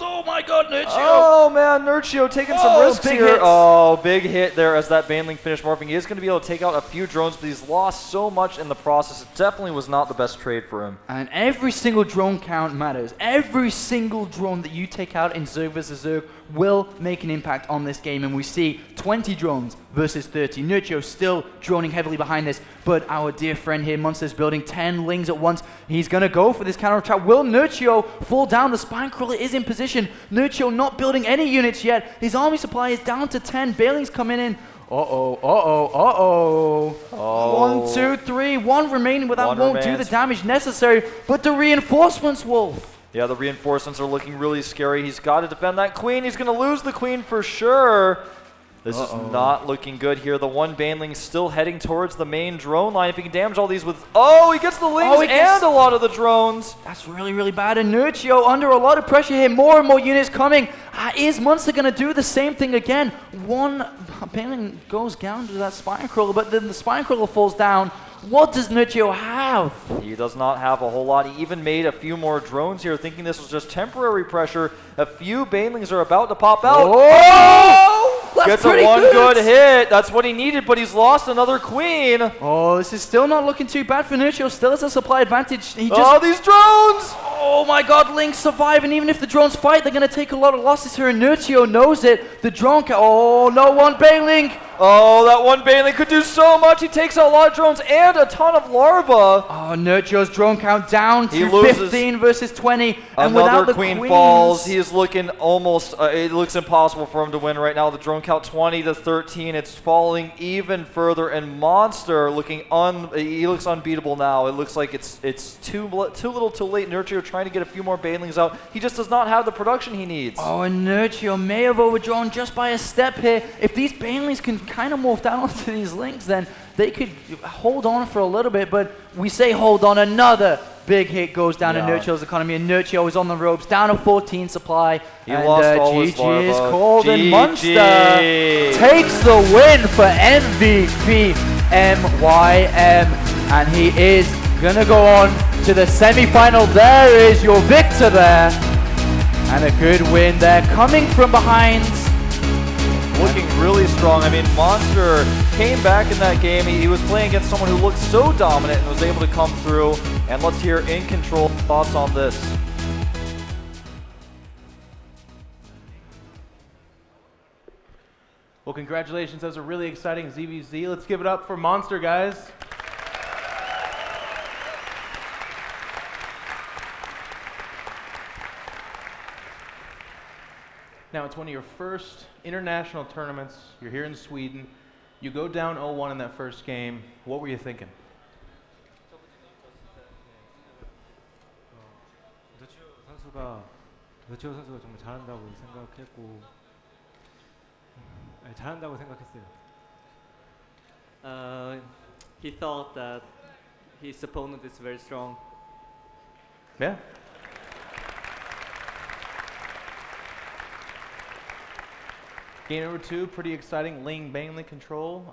Oh my god, Nerchio! Oh man, Nerchio taking some risks big here. hits. Oh, big hit there as that Baneling finished morphing. He is going to be able to take out a few drones, but he's lost so much in the process. It definitely was not the best trade for him. And every single drone count matters. Every single drone that you take out in Zerg vs Zerg will make an impact on this game, and we see 20 drones versus 30. Nerchio still droning heavily behind this, but our dear friend here, Monster's building 10 Lings at once. He's going to go for this counter attack. Will Nerchio fall down? The Spinecrawler is in position. Nerchio not building any units yet. His army supply is down to 10. Banelings coming in. Uh-oh. 1, 2, 3. 1 remaining, but that won't do the damage necessary. But the reinforcements, Wolf. Yeah, the reinforcements are looking really scary. He's got to defend that queen. He's going to lose the queen for sure. This is not looking good here. The 1 Baneling still heading towards the main drone line. If he can damage all these with... Oh, he gets the Lings and a lot of the drones. That's really, really bad. And Nerchio under a lot of pressure here. More and more units coming. Is Monster going to do the same thing again? 1 Baneling goes down to that Spinecrawler, but then the Spinecrawler falls down. What does Nerchio have? He does not have a whole lot. He even made a few more drones here, thinking this was just temporary pressure. A few Banelings are about to pop out. Gets a one good hit. That's what he needed, but he's lost another queen. Oh, this is still not looking too bad for Nerchio. Still has a supply advantage. He just these drones! Oh my god, Lings survive, and even if the drones fight, they're going to take a lot of losses here, and Nerchio knows it. The drone oh, no, 1 Baneling. Oh, that 1 Baneling could do so much. He takes out a lot of drones and a ton of larvae. Oh, Nerchio's drone count down to 15 versus 20. And without the queen queens, falls. He is looking almost, it looks impossible for him to win right now. The drone count 20 to 13. It's falling even further, and Monster looking he looks unbeatable now. It looks like it's too little too late. Nerchio trying to get a few more Banelings out. He just does not have the production he needs. Oh, and Nerchio may have overdrawn just by a step here. If these Banelings can kind of morph down onto these Lings, then they could hold on for a little bit, but we say hold on. Another big hit goes down to Nerchio's economy, and Nerchio is on the ropes, down to 14 supply. He lost all his larvae. GG is called, and Monster takes the win for MVP MYM, and he is going to go on to the semi-final. There is your victor there, and a good win there, coming from behind. Looking really strong. I mean, Monster came back in that game. He was playing against someone who looked so dominant and was able to come through. And let's hear In Control thoughts on this. Well, congratulations. That was a really exciting ZVZ. Let's give it up for Monster, guys. Now, it's one of your first international tournaments. You're here in Sweden. You go down 0-1 in that first game. What were you thinking? nerchio 선수가 정말 잘한다고 생각했고, 잘한다고 생각했어요. He thought that his opponent is very strong. Yeah. Game number 2, pretty exciting, Ling Bainley control.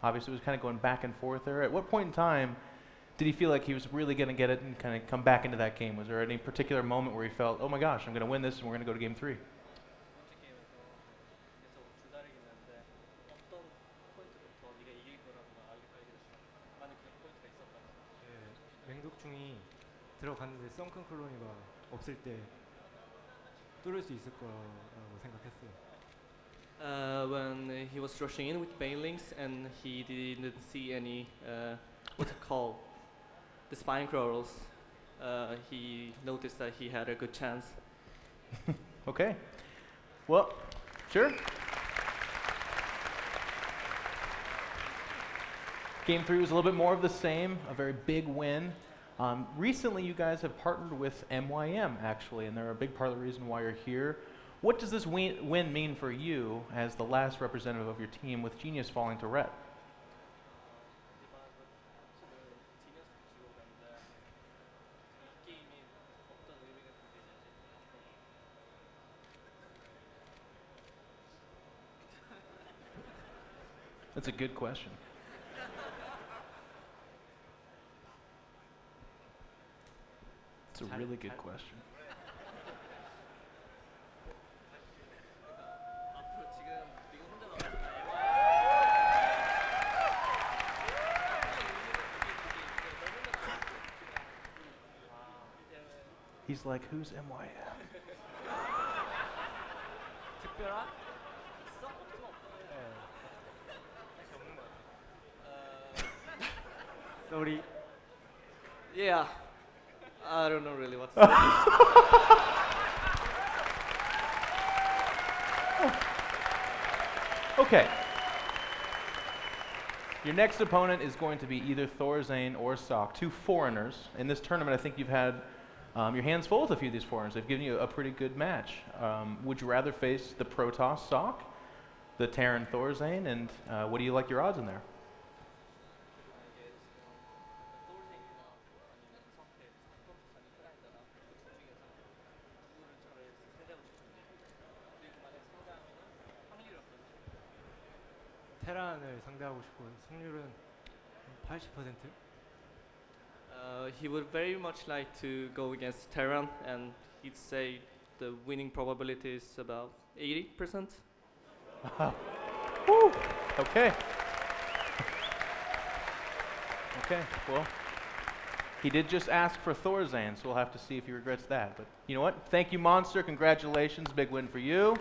Obviously, it was kind of going back and forth there. At what point in time did he feel like he was really going to get it and kind of come back into that game? Was there any particular moment where he felt, oh my gosh, I'm going to win this and we're going to go to game 3? 맹독충이 들어갔는데 썬큰 콜로니가 없을 때 뚫을 수 있을 거라고 생각했어요. When he was rushing in with Banelings and he didn't see any, what's it called, the spine crawls, he noticed that he had a good chance. Okay. Well, sure. Game 3 was a little bit more of the same, a very big win. Recently, you guys have partnered with MYM, actually, and they're a big part of the reason why you're here. What does this win mean for you as the last representative of your team with Genius falling to Ret? That's a good question. It's a really good question. He's like, who's MYM? Sorry. Yeah, I don't know really what to say. Okay. Your next opponent is going to be either Thorzane or Sok, 2 foreigners. In this tournament, I think you've had your hands full with a few of these foreigners. They've given you a pretty good match. Would you rather face the Protoss Sok, the Terran Thorzane, and what do you like your odds in there? 테란을 상대하고 싶고 승률은 80%? He would very much like to go against Terran, and he'd say the winning probability is about 80%. Woo. Okay. Okay, well, he did just ask for Thorzane, so we'll have to see if he regrets that. But you know what? Thank you, Monster. Congratulations. Big win for you.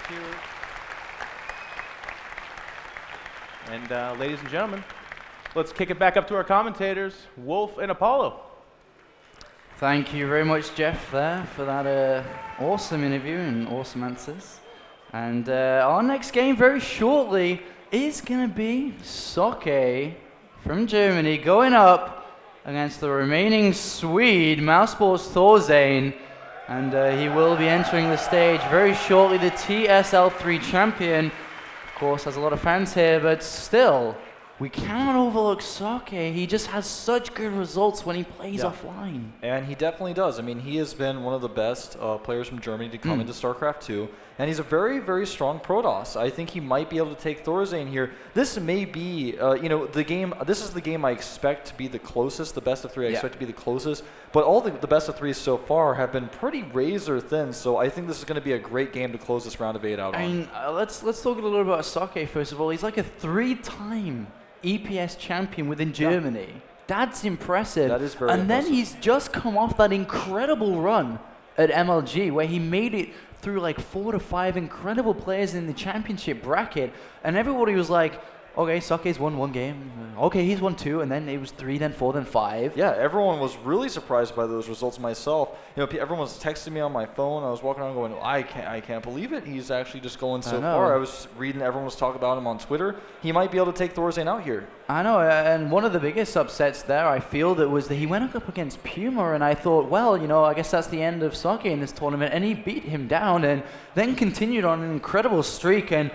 Thank you. And ladies and gentlemen, let's kick it back up to our commentators, Wolf and Apollo. Thank you very much, Jeff, there for that awesome interview and awesome answers. And our next game very shortly is going to be Soke from Germany going up against the remaining Swede, Mousesports Thorzane. And he will be entering the stage very shortly, the TSL3 champion. Of course, has a lot of fans here, but still, we cannot overlook Soke. He just has such good results when he plays offline. And he definitely does. I mean, he has been one of the best players from Germany to come into StarCraft 2. And he's a very, very strong Protoss. I think he might be able to take Thorzane here. This may be, you know, the game. This is the game I expect to be the closest, the best of 3 I expect to be the closest. But all the best of 3s so far have been pretty razor thin. So I think this is going to be a great game to close this round of 8 out on. I mean, let's talk a little bit about Soke first of all. He's like a 3-time EPS champion within Germany. That's impressive. That is very impressive. Then he's just come off that incredible run at MLG where he made it through like 4 to 5 incredible players in the championship bracket, and everybody was like, okay, Soke's won 1 game. Okay, he's won 2, and then it was 3, then 4, then 5. Yeah, everyone was really surprised by those results. Myself, you know, everyone was texting me on my phone. I was walking around going, I can't believe it. He's actually just going so far. I was reading, everyone was talking about him on Twitter. He might be able to take Thorzane out here. I know, and one of the biggest upsets there, I feel, that was that he went up against Puma, and I thought, well, you know, I guess that's the end of Soke in this tournament, and he beat him down, and then continued on an incredible streak, and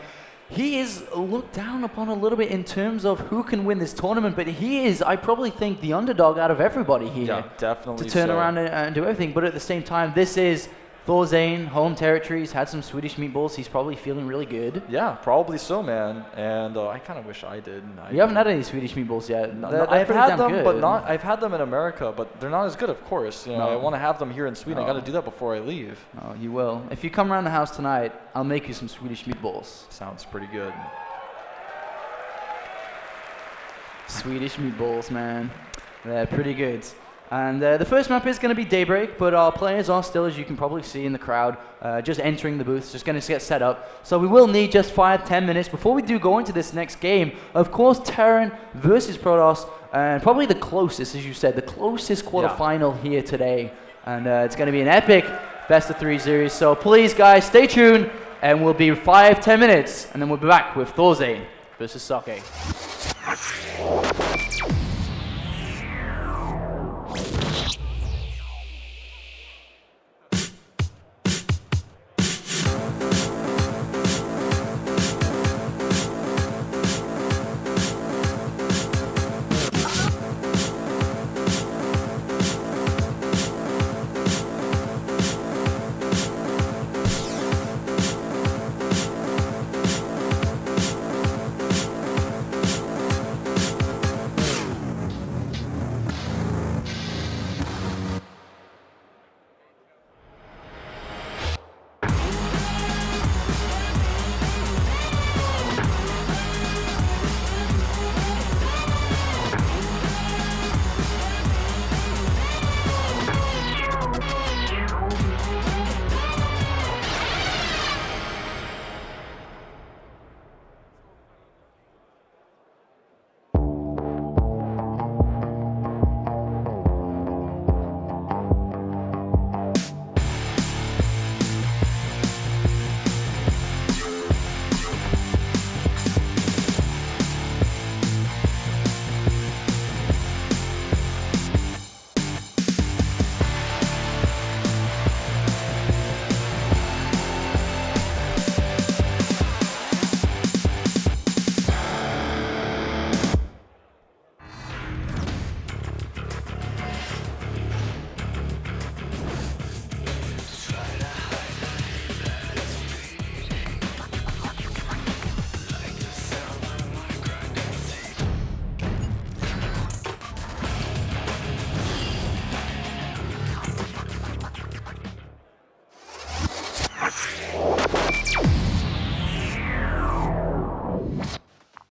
he is looked down upon a little bit in terms of who can win this tournament, but he is, I probably think, the underdog out of everybody here. Yeah, definitely to turn around and do everything. But at the same time, this is Thorzane, home territories, had some Swedish meatballs. He's probably feeling really good. Yeah, probably so, man. And I kind of wish I did. You haven't had any Swedish meatballs yet. I've had them, but not. I've had them in America, but they're not as good, of course. You know, No. I want to have them here in Sweden. I got to do that before I leave. Oh, you will. If you come around the house tonight, I'll make you some Swedish meatballs. Sounds pretty good. Swedish meatballs, man. They're pretty good. And the first map is going to be Daybreak, but our players are still, as you can probably see in the crowd, just entering the booths, just going to get set up. So we will need just 5-10 minutes before we do go into this next game. Of course, Terran versus Protoss, and probably the closest, as you said, the closest quarterfinal here today. And it's going to be an epic best-of-3 series. So please, guys, stay tuned, and we'll be 5-10 minutes, and then we'll be back with Thorzane versus Sake.